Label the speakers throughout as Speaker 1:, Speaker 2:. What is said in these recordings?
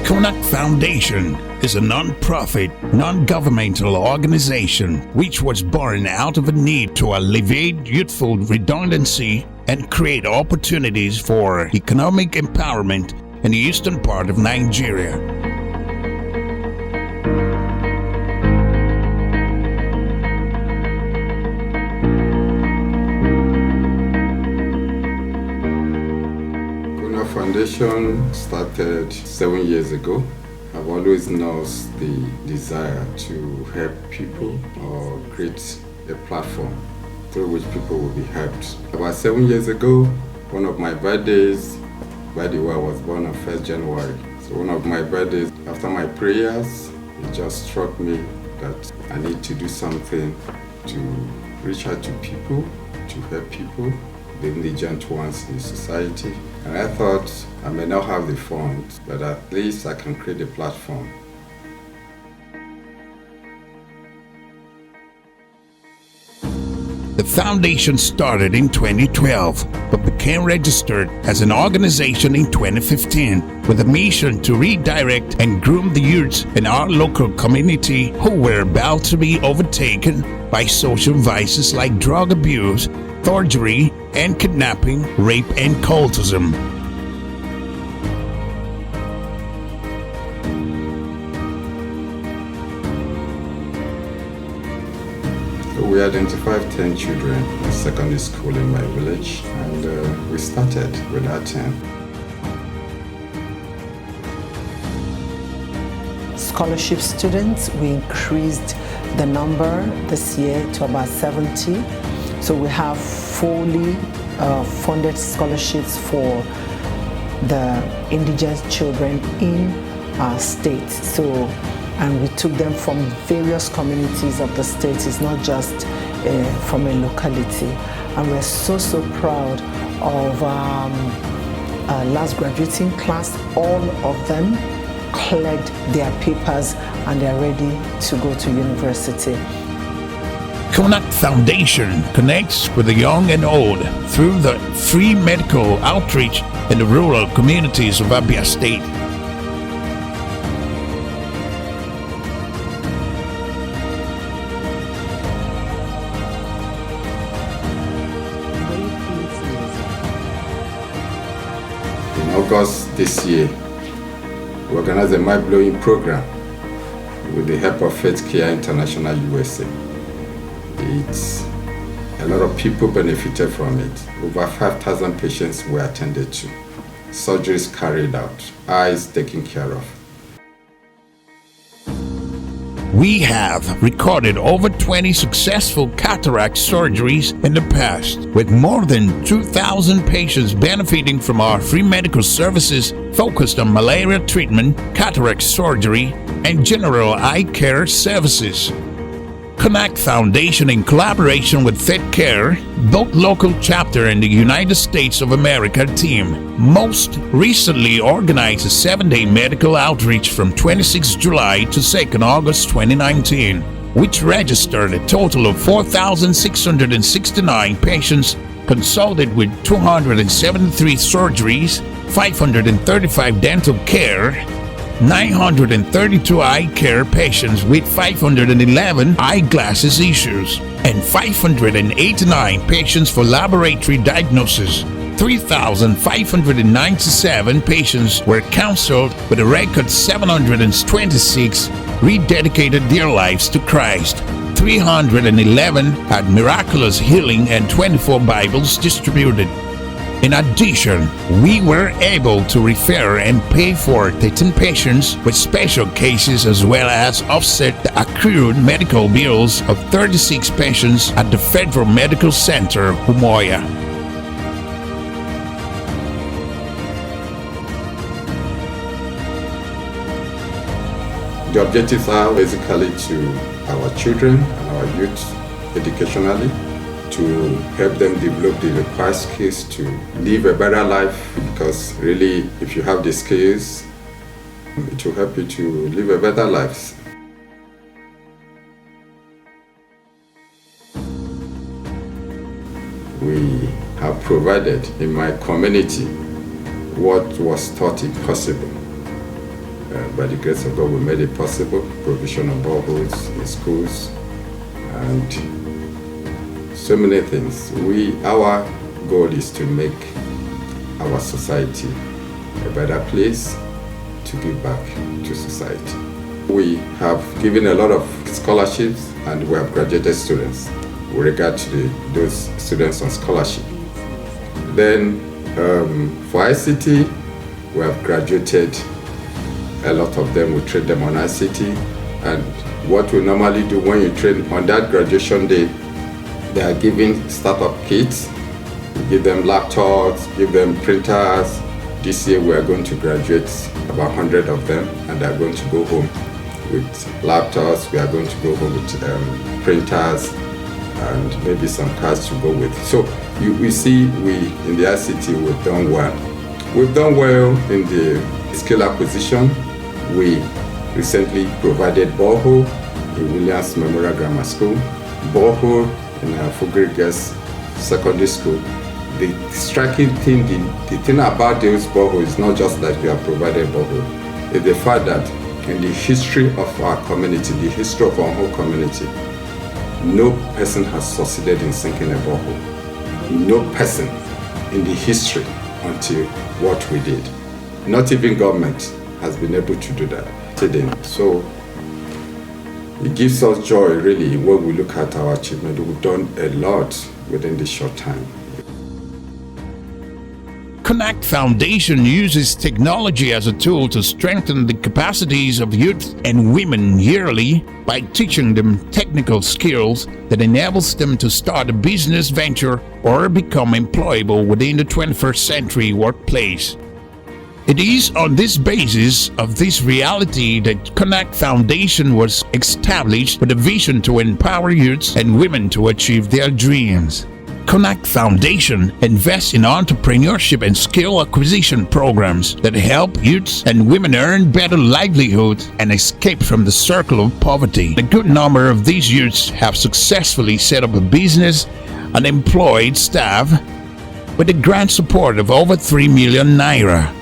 Speaker 1: Connak Foundation is a non-profit, non-governmental organization which was born out of a need to alleviate youthful redundancy and create opportunities for economic empowerment in the eastern part of Nigeria.
Speaker 2: Connak Foundation started 7 years ago. I've always nursed the desire to help people or create a platform through which people will be helped. About 7 years ago, one of my birthdays, by the way, I was born on 1st January. So one of my birthdays, after my prayers, it just struck me that I need to do something to reach out to people, to help people, the indigent ones in society. And I thought I may not have the funds, but at least I can create a platform.
Speaker 1: The foundation started in 2012, but became registered as an organization in 2015 with a mission to redirect and groom the youths in our local community who were about to be overtaken by social vices like drug abuse, forgery, and kidnapping, rape, and cultism.
Speaker 2: We identified 10 children in secondary school in my village, and we started with that 10.
Speaker 3: Scholarship students, we increased the number this year to about 70. So we have fully funded scholarships for the indigent children in our state. And we took them from various communities of the state. It's not just from a locality. And we're so proud of our last graduating class. All of them cleared their papers and they're ready to go to university.
Speaker 1: Connak Foundation connects with the young and old through the free medical outreach in the rural communities of Abia State.
Speaker 2: In August this year, we organized a mind-blowing program with the help of Faith Care International USA. A lot of people benefited from it. Over 5,000 patients were attended to, surgeries carried out, eyes taken care of.
Speaker 1: We have recorded over 20 successful cataract surgeries in the past, with more than 2,000 patients benefiting from our free medical services focused on malaria treatment, cataract surgery, and general eye care services. Connak Foundation, in collaboration with Faith Care, both local chapter in the United States of America team, most recently organized a 7-day medical outreach from 26 July to 2nd August 2019, which registered a total of 4,669 patients, consulted with 273 surgeries, 535 dental care, 932 eye care patients with 511 eyeglasses issues, and 589 patients for laboratory diagnosis. 3,597 patients were counseled, with a record 726 rededicated their lives to Christ. 311 had miraculous healing and 24 Bibles distributed. In addition, we were able to refer and pay for 13 patients with special cases, as well as offset the accrued medical bills of 36 patients at the Federal Medical Center, Umuohia.
Speaker 2: The objectives are basically to our children and our youth educationally, to help them develop the required skills to live a better life, because really if you have the skills, it will help you to live a better life. We have provided in my community what was thought impossible. By the grace of God, we made it possible. Provision of boreholes in schools and so many things. Our goal is to make our society a better place to give back to society. We have given a lot of scholarships and we have graduated students with regard to those students on scholarship. Then for ICT, we have graduated a lot of them. We train them on ICT, and what we normally do when you train on that graduation day, they are given startup kits. We give them laptops, give them printers. This year we are going to graduate about 100 of them, and they are going to go home with laptops. We are going to go home with printers and maybe some cards to go with. So we see in the ICT we've done well. We've done well in the skill acquisition. We recently provided borehole in Williams Memorial Grammar School, borehole in Fugri Girls Secondary School. The striking thing, the thing about those boreholes is not just that we have provided borehole. It's the fact that in the history of our community, the history of our whole community, no person has succeeded in sinking a borehole. No person in the history until what we did. Not even government has been able to do that. So it gives us joy really when we look at our achievement. We've done a lot within this short time.
Speaker 1: Connak Foundation uses technology as a tool to strengthen the capacities of youth and women yearly by teaching them technical skills that enables them to start a business venture or become employable within the 21st century workplace. It is on this basis of this reality that Connak Foundation was established with a vision to empower youths and women to achieve their dreams. Connak Foundation invests in entrepreneurship and skill acquisition programs that help youths and women earn better livelihoods and escape from the circle of poverty. A good number of these youths have successfully set up a business and employed staff with the grant support of over 3 million naira.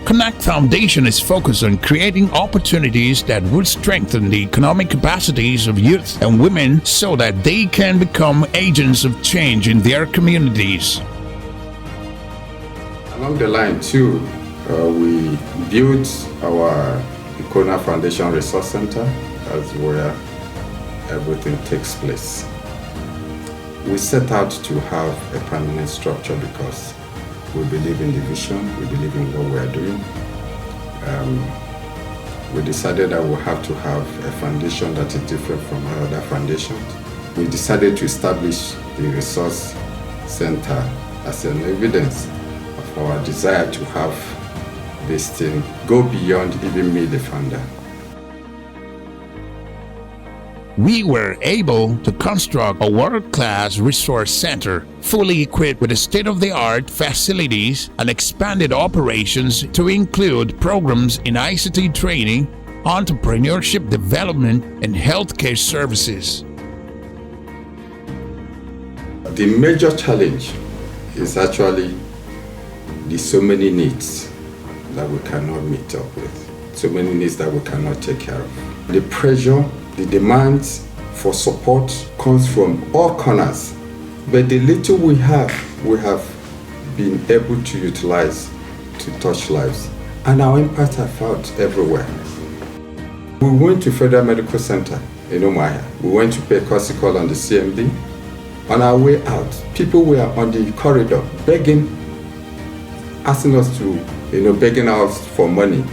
Speaker 1: Connak Foundation is focused on creating opportunities that would strengthen the economic capacities of youth and women so that they can become agents of change in their communities.
Speaker 2: Along the line too, we built our Connak Foundation Resource Center. That's where everything takes place. We set out to have a permanent structure because we believe in the vision, we believe in what we are doing. We decided that we have to have a foundation that is different from our other foundations. We decided to establish the Resource Center as an evidence of our desire to have this thing go beyond even me, the founder.
Speaker 1: We were able to construct a world-class resource center, fully equipped with state-of-the-art facilities and expanded operations to include programs in ICT training, entrepreneurship development, and healthcare services.
Speaker 2: The major challenge is actually the so many needs that we cannot meet up with, so many needs that we cannot take care of. The pressure, the demands for support comes from all corners, but the little we have been able to utilize to touch lives, and our impact are felt everywhere. We went to Federal Medical Center in Umuahia. We went to pay Corsical on the CMD. On our way out, people were on the corridor begging, asking us to, begging us for money.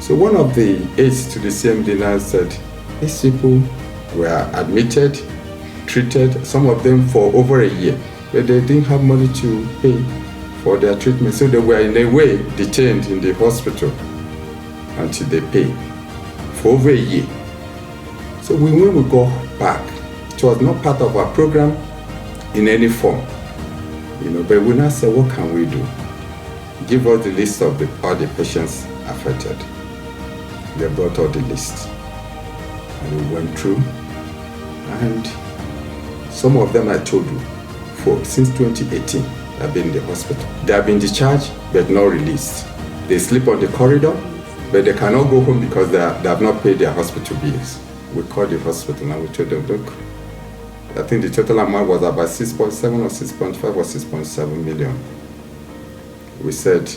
Speaker 2: So one of the aides to the CMD now said, these people were admitted, treated, some of them for over a year, but they didn't have money to pay for their treatment. So they were in a way detained in the hospital until they pay for over a year. So when we go back, it was not part of our program in any form, but we now said, what can we do? Give us the list of all the patients affected. They brought out the list. And we went through, and some of them I told you, since 2018, have been in the hospital. They have been discharged but not released. They sleep on the corridor, but they cannot go home because they have not paid their hospital bills. We called the hospital and we told them, look, I think the total amount was about 6.7 or 6.5 or 6.7 million. We said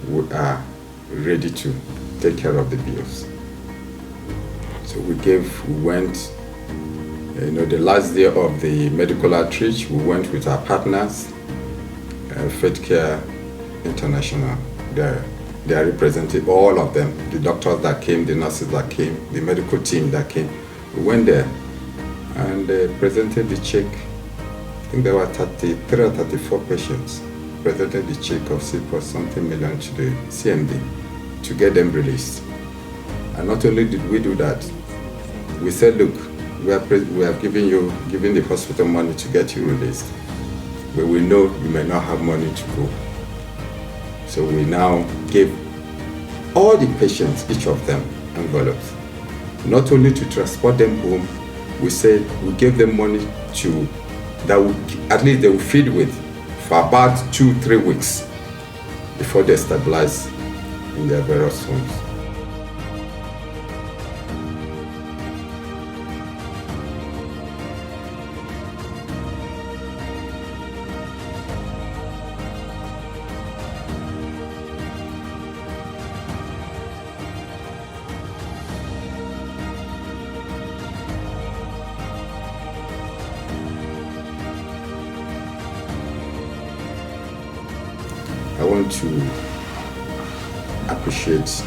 Speaker 2: we are ready to take care of the bills. So we went, the last day of the medical outreach, we went with our partners, Faith Care International. They are representing all of them, the doctors that came, the nurses that came, the medical team that came. We went there and presented the check. I think there were 33 or 34 patients. Presented the check of 6.something million to the CMD to get them released. And not only did we do that, we said, look, we have given the hospital money to get you released, but we know you may not have money to go. So we now gave all the patients, each of them, envelopes. Not only to transport them home, we said we gave them money at least they will feed with for about 2-3 weeks before they stabilize in their various homes. I want to appreciate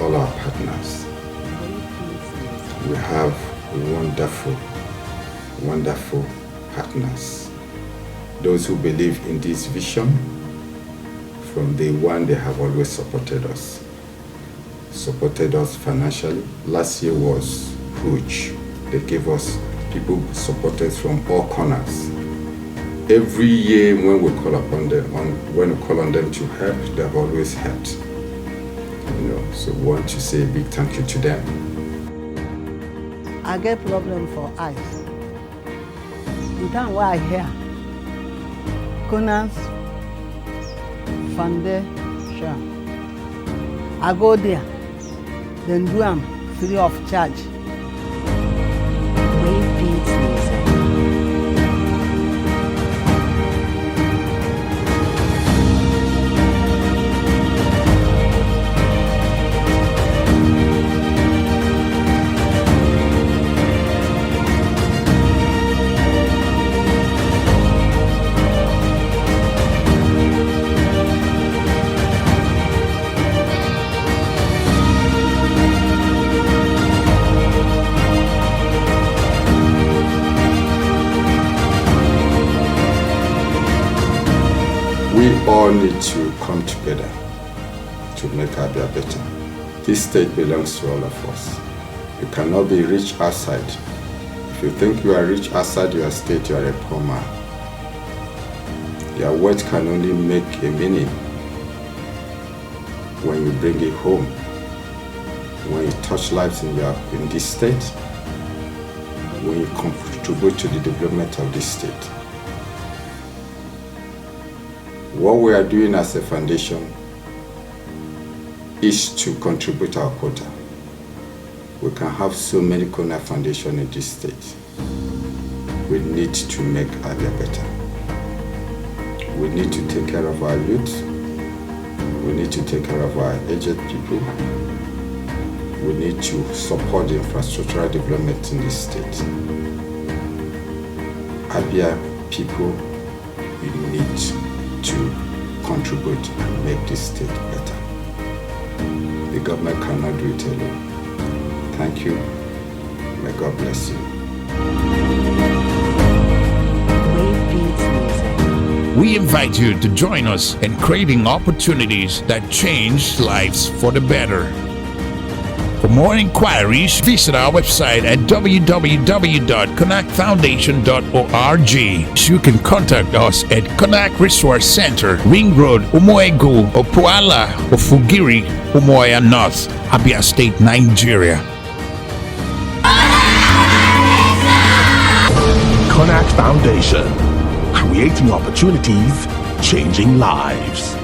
Speaker 2: all our partners. We have wonderful, wonderful partners. Those who believe in this vision, from day one they have always supported us financially. Last year was huge. They gave us people supported from all corners. Every year when we call on them to help, they have always helped. So we want to say a big thank you to them.
Speaker 4: I get problem for eyes. The time where I hear Connak Foundation, I go there, then do them free of charge.
Speaker 2: We all need to come together to make Abia better. This state belongs to all of us. You cannot be rich outside. If you think you are rich outside your state, you are a poor man. Your words can only make a meaning when you bring it home, when you touch lives in this state, when you contribute to the development of this state. What we are doing as a foundation is to contribute our quota. We can have so many Connak Foundation in this state. We need to make Abia better. We need to take care of our youth. We need to take care of our aged people. We need to support the infrastructural development in this state. Abia people, we need to contribute and make this state better. The government cannot do it alone. Thank you. May God bless you.
Speaker 1: We invite you to join us in creating opportunities that change lives for the better. For more inquiries, visit our website at www.connactfoundation.org. You can contact us at Connak Resource Center, Ring Road, Umuegu, Opuala, Ofugiri, Umuoya North, Abia State, Nigeria.
Speaker 5: Connak Foundation, creating opportunities, changing lives.